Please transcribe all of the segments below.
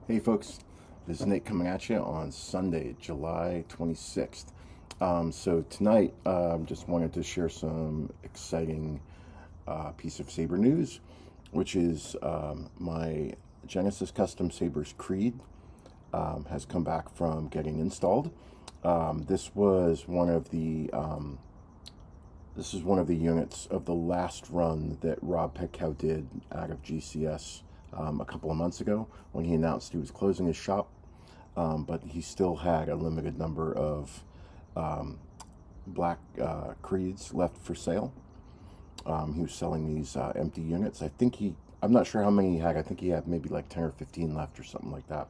Hey folks, this is Nate coming at you on Sunday, July 26th. So tonight, just wanted to share some exciting piece of saber news, which is my Genesis Custom Sabers Creed has come back from getting installed. This was one of the this is one of the units of the last run that Rob Petkau did out of GCS a couple of months ago when he announced he was closing his shop. But he still had a limited number of black creeds left for sale. He was selling these empty units. I'm not sure how many he had. I think he had maybe like 10 or 15 left or something like that.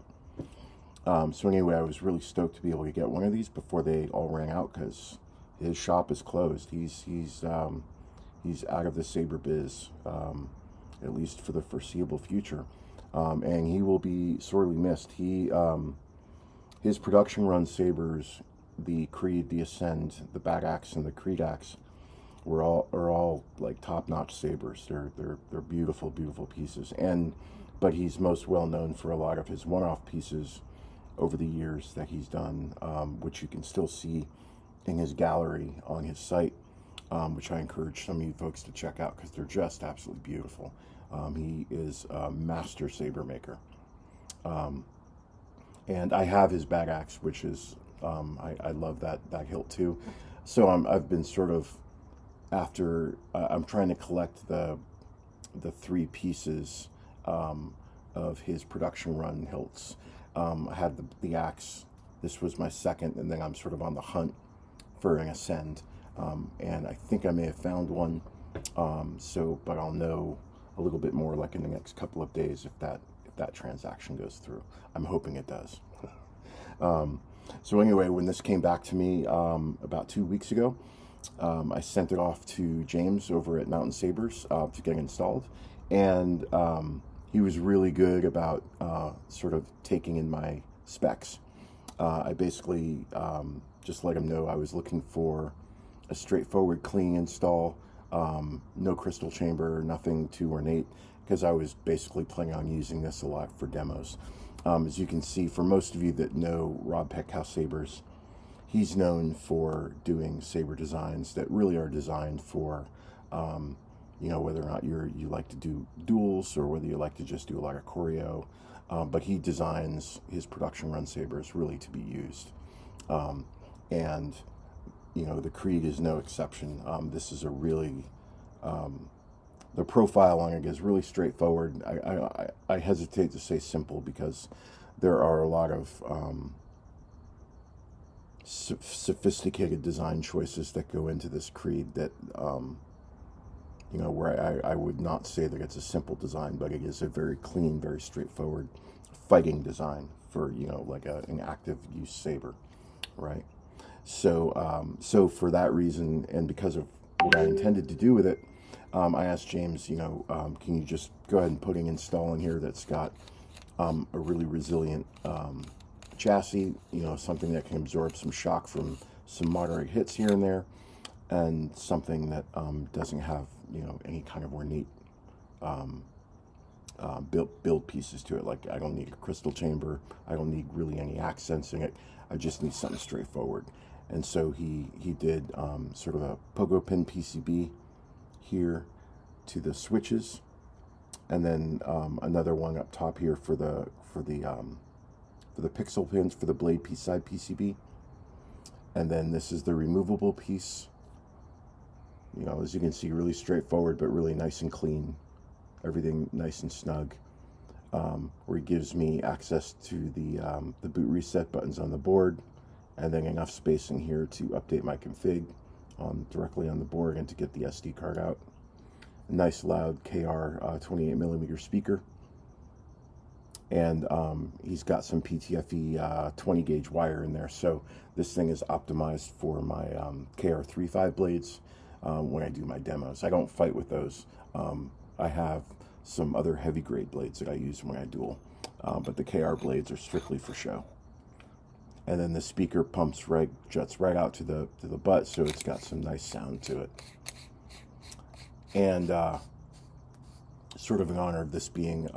So anyway, I was really stoked to be able to get one of these before they all ran out because his shop is closed. He's out of the saber biz, at least for the foreseeable future, and he will be sorely missed. His production run sabers, the Creed, the Ascend, the Bat Axe, and the Creed Axe, are all like top-notch sabers. They're beautiful, beautiful pieces. But he's most well known for a lot of his one-off pieces over the years that he's done, which you can still see in his gallery on his site, which I encourage some of you folks to check out because they're just absolutely beautiful. He is a master saber maker. And I have his Bat Axe, which is, I love that hilt too. So I've been sort of, I'm trying to collect the three pieces of his production run hilts. I had the axe. This was my second, and then I'm sort of on the hunt for an Ascend. And I think I may have found one. But I'll know a little bit more like in the next couple of days if that transaction goes through. I'm hoping it does. So anyway, when this came back to me about 2 weeks ago, I sent it off to James over at Mountain Sabers to get installed, and he was really good about sort of taking in my specs. I basically just let him know I was looking for a straightforward, clean install, no crystal chamber, nothing too ornate, because I was basically planning on using this a lot for demos. As you can see, for most of you that know Rob Petkau Sabers, he's known for doing saber designs that really are designed for, whether or not you like to do duels or whether you like to just do a lot of choreo. But he designs his production run sabers really to be used. And the Creed is no exception. This is a really, the profile on it is really straightforward. I hesitate to say simple because there are a lot of sophisticated design choices that go into this Creed that, where I would not say that it's a simple design, but it is a very clean, very straightforward fighting design for, like an active use saber, right? So for that reason, and because of what I intended to do with it, I asked James, can you just go ahead and put an install in here that's got a really resilient chassis, something that can absorb some shock from some moderate hits here and there, and something that doesn't have, any kind of ornate build pieces to it. Like I don't need a crystal chamber, I don't need really any accents in it. I just need something straightforward. And so he did sort of a pogo pin PCB here to the switches, and then another one up top here for the pixel pins for the blade piece side PCB. And then this is the removable piece. As you can see, really straightforward, but really nice and clean. Everything nice and snug. Where he gives me access to the boot reset buttons on the board, and then enough spacing here to update my config directly on the board and to get the SD card out. A nice loud KR 28mm speaker. And he's got some PTFE 20 gauge wire in there. So this thing is optimized for my KR35 blades when I do my demos. I don't fight with those. I have some other heavy grade blades that I use when I duel. But the KR blades are strictly for show. And then the speaker juts right out to the butt, so it's got some nice sound to it. And sort of in honor of this being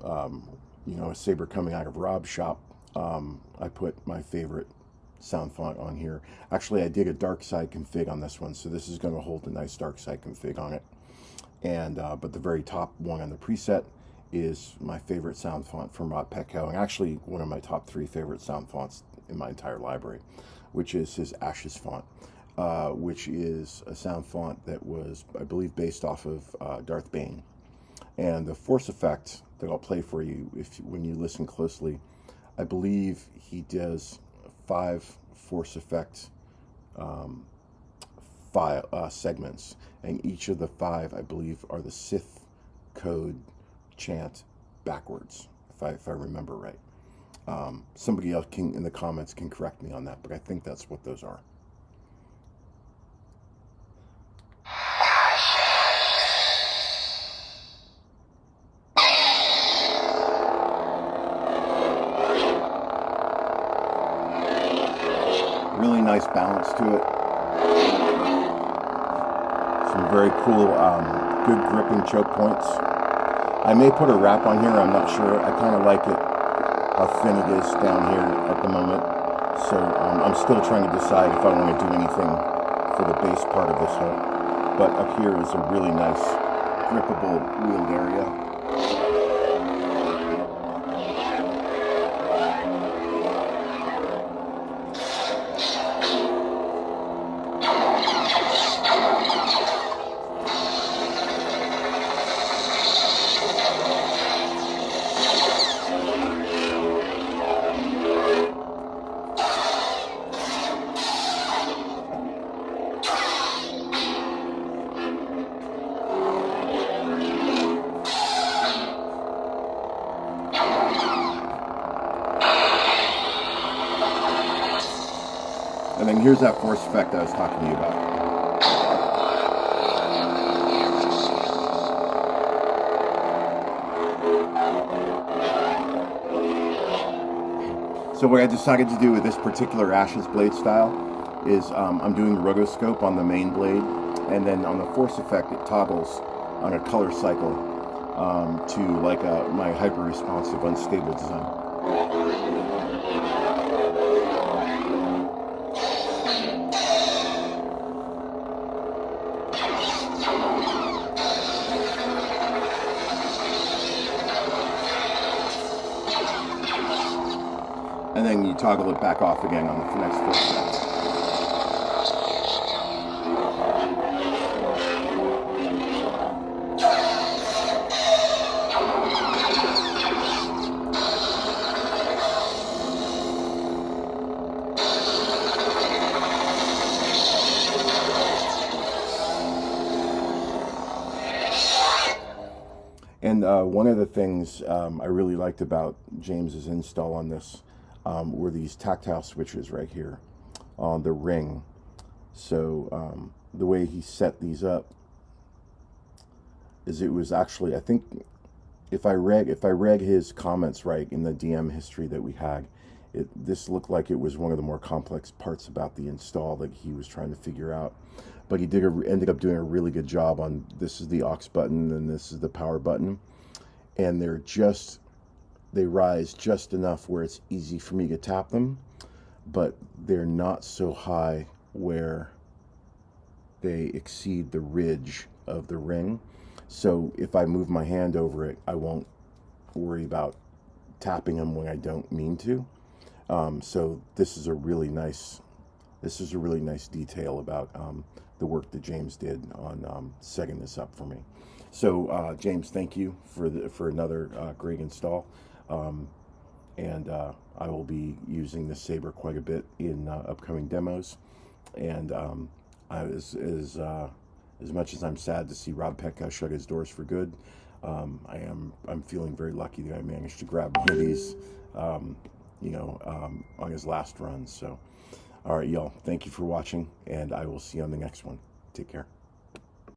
you know, a saber coming out of Rob's shop, I put my favorite sound font on here. Actually, I did a darkside config on this one, so this is going to hold a nice darkside config on it. And but the very top one on the preset is my favorite sound font from Rob Petkau, and actually one of my top 3 favorite sound fonts in my entire library, which is his Ashes font, which is a sound font that was, I believe, based off of Darth Bane. And the force effect that I'll play for you, when you listen closely, I believe he does 5 force effect segments, and each of the 5, I believe, are the Sith code chant backwards, if I remember right. Somebody else in the comments can correct me on that, but I think that's what those are. Really nice balance to it. Some very cool, good gripping choke points. I may put a wrap on here, I'm not sure. I kind of like it, how thin it is down here at the moment. So I'm still trying to decide if I want to do anything for the base part of this hilt. But up here is a really nice, grippable wheeled area. And then here's that force effect I was talking to you about. So what I decided to do with this particular Ashes blade style is I'm doing the rotoscope on the main blade, and then on the force effect it toggles on a color cycle to like my hyper-responsive unstable design. And then you toggle it back off again on the next force effect. And one of the things I really liked about James's install on this were these tactile switches right here on the ring. So the way he set these up is it was actually, I think if I read his comments right in the DM history that we had, this looked like it was one of the more complex parts about the install that he was trying to figure out. But he ended up doing a really good job on, this is the aux button and this is the power button, and they rise just enough where it's easy for me to tap them, but they're not so high where they exceed the ridge of the ring. So if I move my hand over it, I won't worry about tapping them when I don't mean to. So this is a really nice detail about the work that James did on setting this up for me. So James, thank you for another great install. And I will be using this saber quite a bit in upcoming demos. And as much as I'm sad to see Rob Petkau shut his doors for good, I'm feeling very lucky that I managed to grab one of these, on his last run. So, all right, y'all, thank you for watching, and I will see you on the next one. Take care.